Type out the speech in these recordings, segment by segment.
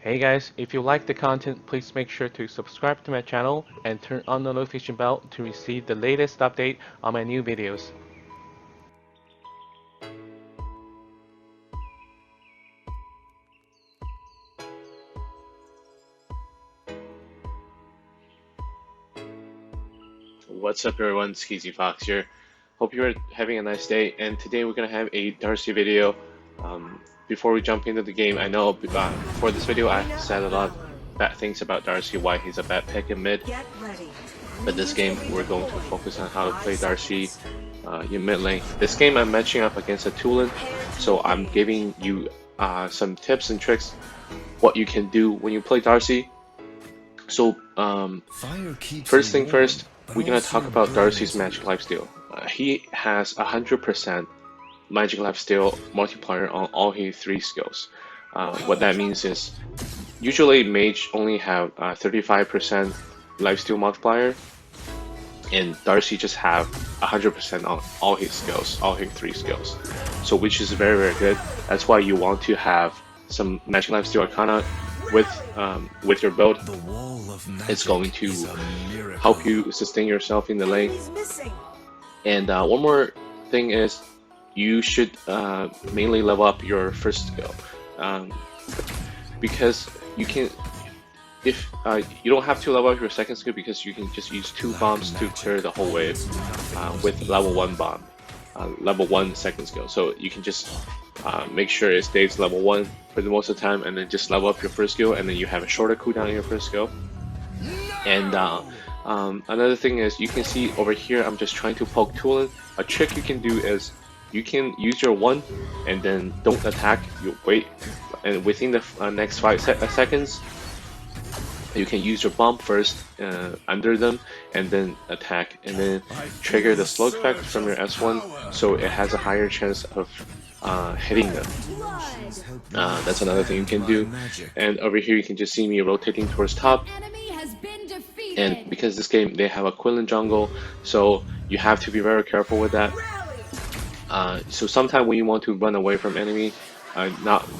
Hey guys, if you like the content, please make sure to subscribe to my channel and turn on the notification bell to receive the latest update on my new videos. What's up everyone, it's Skeezy Fox here. Hope you're having a nice day, and today we're gonna have a Darcy video. Before we jump into the game, I know for this video I've said a lot of bad things about Darcy, why he's a bad pick in mid. But this game we're going to focus on how to play Darcy in mid lane. This game I'm matching up against a Tulin, so I'm giving you some tips and tricks what you can do when you play Darcy. So first thing first, we're gonna talk about Darcy's magic lifesteal. He has 100% magic lifesteal multiplier on all his 3 skills. What that means is, usually mage only have 35% lifesteal multiplier, and Darcy just have 100% on all his skills, all his 3 skills. So which is very, very good. That's why you want to have some magic lifesteal arcana with your build. It's going to help you sustain yourself in the lane. And one more thing is, you should mainly level up your first skill, because you can, if you don't have to level up your second skill, because you can just use 2 bombs to clear the whole wave with level 1 bomb, level 1 second skill. So you can just make sure it stays level 1 for the most of the time, and then just level up your first skill, and then you have a shorter cooldown in your first skill. And another thing is, you can see over here I'm just trying to poke Tulin. A trick you can do is, you can use your 1 and then don't attack, you wait, and within the next 5 seconds you can use your bomb first under them and then attack, and then trigger the slow effect from your S1, so it has a higher chance of hitting them. That's another thing you can do. And over here you can just see me rotating towards top. And because this game they have a Quillen jungle, so you have to be very careful with that. So sometimes when you want to run away from enemy,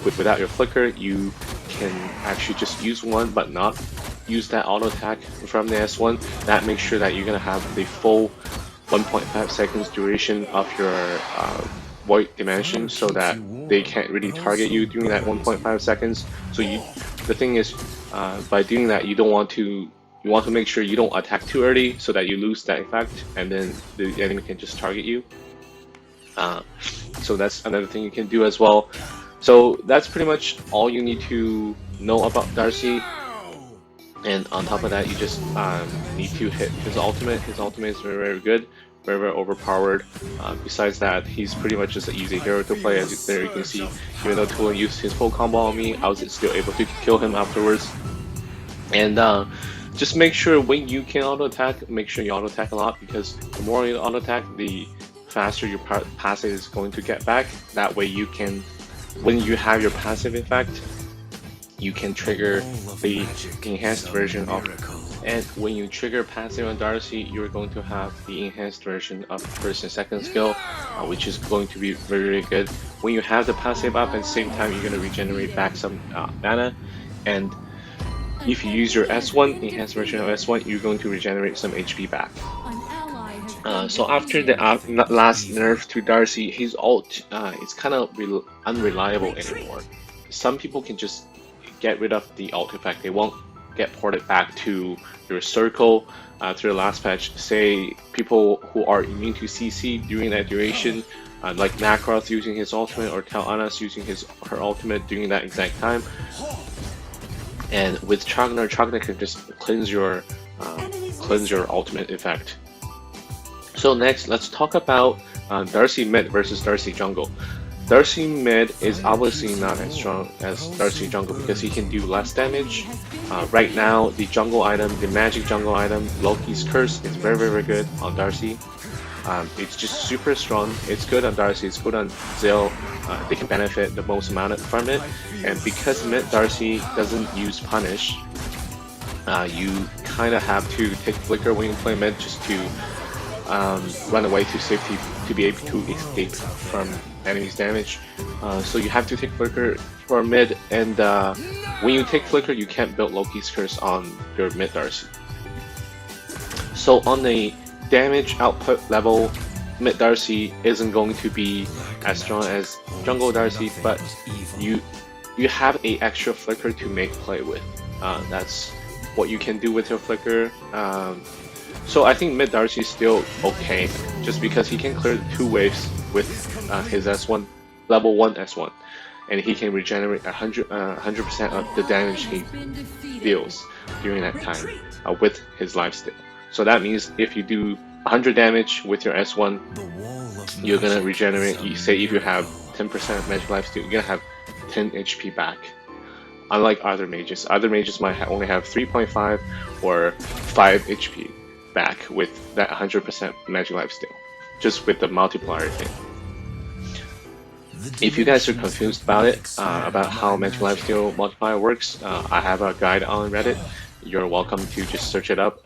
without your flicker, you can actually just use 1 but not use that auto attack from the S1. That makes sure that you're gonna have the full 1.5 seconds duration of your void dimension, so that they can't really target you during that 1.5 seconds. So the thing is, by doing that, you want to make sure you don't attack too early, so that you lose that effect, and then the enemy can just target you. So that's another thing you can do as well. So that's pretty much all you need to know about Darcy. And on top of that, you just need to hit his ultimate. His ultimate is very, very good, very, very overpowered. Besides that, he's pretty much just an easy hero to play. As there you can see, even though Tulin used his full combo on me, I was still able to kill him afterwards. And just make sure when you can auto attack, make sure you auto attack a lot, because the more you auto attack, the faster your passive is going to get back. That way you can, when you have your passive effect, you can trigger the enhanced version of, and when you trigger passive on Darcy, you're going to have the enhanced version of first and second skill, which is going to be very, very good. When you have the passive up, at the same time you're going to regenerate back some mana, and if you use your S1, enhanced version of S1, you're going to regenerate some HP back. So after the last nerf to Darcy, his ult it's kind of unreliable anymore. Some people can just get rid of the ult effect. They won't get ported back to your circle through the last patch. Say people who are immune to CC during that duration, like Nakaroth using his ultimate, or Tal'Anas using her ultimate during that exact time. And with Chagnar can just cleanse your ultimate effect. So next, let's talk about Darcy mid versus Darcy jungle. Darcy mid is obviously not as strong as Darcy jungle, because he can do less damage. Right now, the jungle item, the magic jungle item, Loki's Curse, is very, very good on Darcy. It's just super strong. It's good on Darcy, it's good on Zill. They can benefit the most amount from it. And because mid Darcy doesn't use punish, you kind of have to take flicker when you play mid, just to run away to safety to be able to escape from enemy's damage. So you have to take Flicker for mid, and when you take Flicker, you can't build Loki's Curse on your mid Darcy. So on a damage output level, mid Darcy isn't going to be as strong as jungle Darcy, but you have a extra Flicker to make play with. That's what you can do with your Flicker. So I think mid Darcy is still okay, just because he can clear 2 waves with his S1, level 1 S1, and he can regenerate 100% of the damage he deals during that time with his lifesteal. So that means if you do 100 damage with your S1, you're gonna regenerate. Say if you have 10% magic lifesteal, you're gonna have 10 HP back. Unlike other mages might only have 3.5 or 5 HP back with that 100% magic lifesteal, just with the multiplier thing. If you guys are confused about it, about how magic lifesteal multiplier works, I have a guide on Reddit. You're welcome to just search it up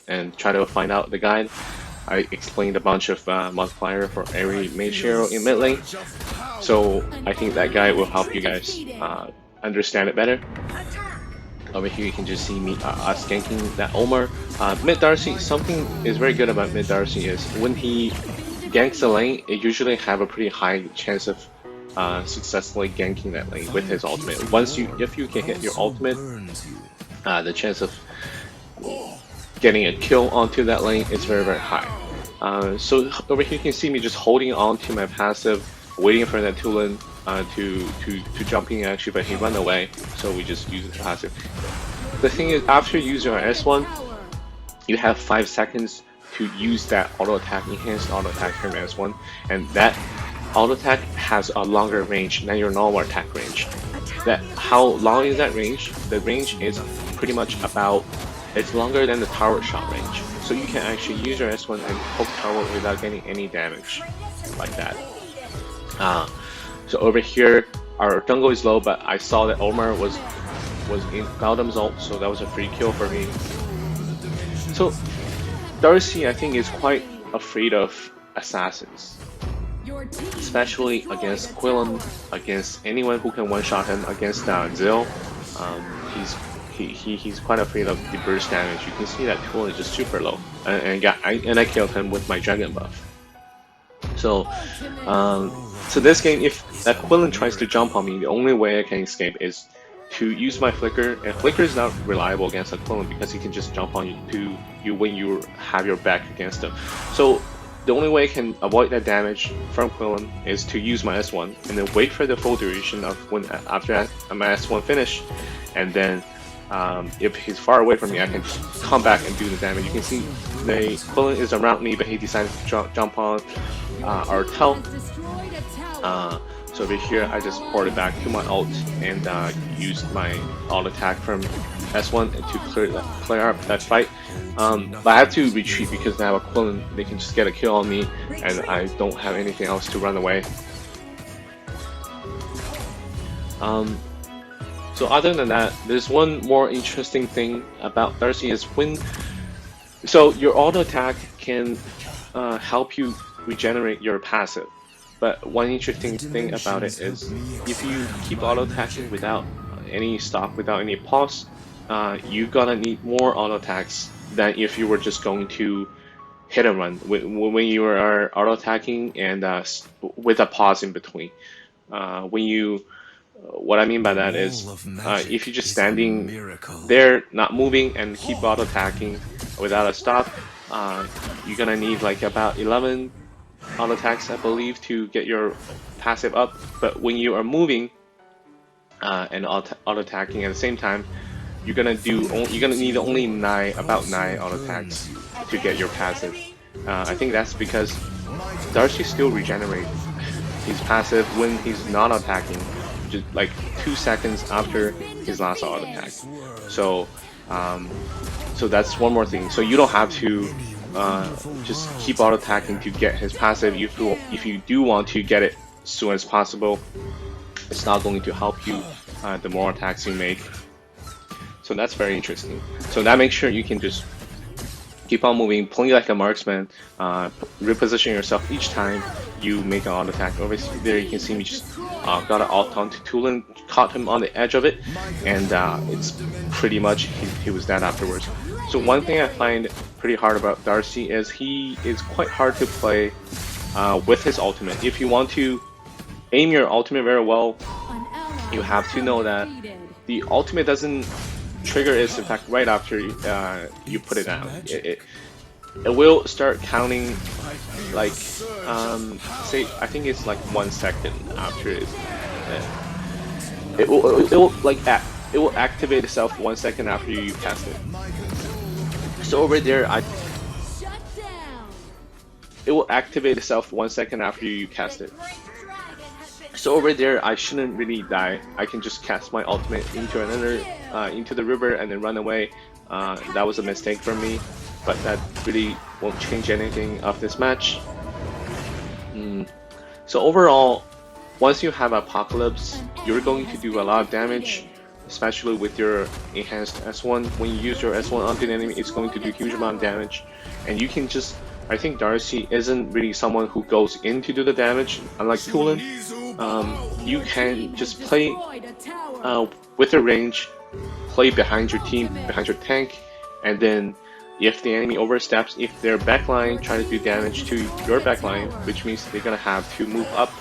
and try to find out the guide. I explained a bunch of multiplier for every mage hero in mid lane, so I think that guide will help you guys understand it better. Over here you can just see me us ganking that Omar. Mid Darcy, something is very good about mid Darcy is when he ganks a lane, it usually have a pretty high chance of successfully ganking that lane with his ultimate. If you can hit your ultimate, the chance of getting a kill onto that lane is very, very high. So over here you can see me just holding on to my passive, waiting for that Tulin to jump in actually, but he ran away, so we just use the passive. The thing is, after you use your S1, you have 5 seconds to use that auto attack, enhanced auto attack from S1, and that auto attack has a longer range than your normal attack range. How long is that range? The range is pretty much about, it's longer than the tower shot range. So you can actually use your S1 and poke tower without getting any damage like that. So over here, our jungle is low, but I saw that Omar was in Gautam's ult, so that was a free kill for me. So Darcy, I think, is quite afraid of assassins, especially against Quillen, against anyone who can one-shot him, against Zil. He's quite afraid of the burst damage. You can see that Quillen is just super low, and I killed him with my dragon buff. So, so this game, if that Quillen tries to jump on me, the only way I can escape is to use my Flicker, and Flicker is not reliable against a Quillen because he can just jump on you when you have your back against him. So the only way I can avoid that damage from Quillen is to use my S1 and then wait for the full duration of when after my S1 finish, and then if he's far away from me, I can just come back and do the damage. You can see the Quillen is around me, but he decided to jump on our Tel. So over here, I just ported back to my ult and used my ult attack from S1 to clear up that fight. But I have to retreat because they have a Quillen. They can just get a kill on me, and I don't have anything else to run away. So other than that, there's one more interesting thing about Darcy is so your auto attack can help you regenerate your passive. But one interesting thing about it is if you keep auto attacking without any stop, without any pause, you're gonna need more auto attacks than if you were just going to hit and run when you are auto attacking and with a pause in between. What I mean by that is if you're just standing there, not moving, and keep auto attacking without a stop, you're gonna need like about 11 auto attacks, I believe, to get your passive up. But when you are moving and auto attacking at the same time, you're gonna need only about 9 auto attacks to get your passive. I think that's because Darcy still regenerates his passive when he's not attacking, just like 2 seconds after his last auto attack. So so that's one more thing. So you don't have to just keep auto attacking to get his passive. If you do want to get it as soon as possible, it's not going to help you the more attacks you make. So that's very interesting. So that makes sure you can just keep on moving, play like a marksman, reposition yourself each time you make an auto attack. Over there you can see me just got an alt onto Tulin, caught him on the edge of it, and it's pretty much he was dead afterwards. So one thing I find pretty hard about Darcy is he is quite hard to play with his ultimate. If you want to aim your ultimate very well, you have to know that the ultimate doesn't trigger its effect right after you put it down. It will start counting like say I think it's like 1 second after it will activate itself 1 second after you cast it. So over there it will activate itself 1 second after you cast it. So over there, I shouldn't really die. I can just cast my ultimate into into the river and then run away. That was a mistake for me, but that really won't change anything of this match. So overall, once you have Apocalypse, you're going to do a lot of damage, especially with your enhanced S1. When you use your S1 onto an enemy, it's going to do a huge amount of damage, and you can just. I think Darcy isn't really someone who goes in to do the damage, unlike Tulin. You can just play with your range, play behind your team, behind your tank, and then if the enemy oversteps, if their backline try to do damage to your backline, which means they're gonna have to move up,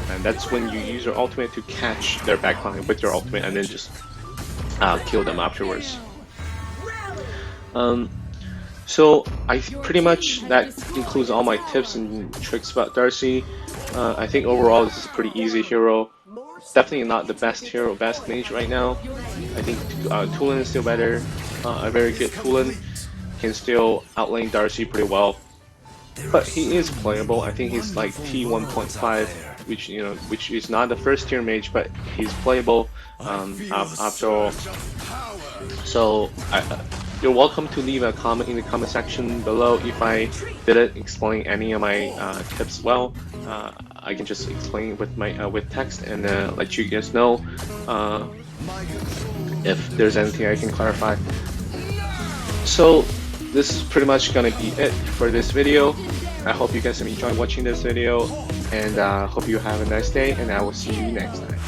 and that's when you use your ultimate to catch their backline with your ultimate and then just kill them afterwards. So pretty much that includes all my tips and tricks about Darcy. I think overall this is a pretty easy hero. Definitely not the best hero, best mage right now. I think Tulin is still better. A very good Tulin can still outlane Darcy pretty well. But he is playable. I think he's like T1.5, which is not the first tier mage, but he's playable after all. So you're welcome to leave a comment in the comment section below if I didn't explain any of my tips well. I can just explain with my with text and let you guys know if there's anything I can clarify. So this is pretty much gonna be it for this video. I hope you guys have enjoyed watching this video, and hope you have a nice day, and I will see you next time.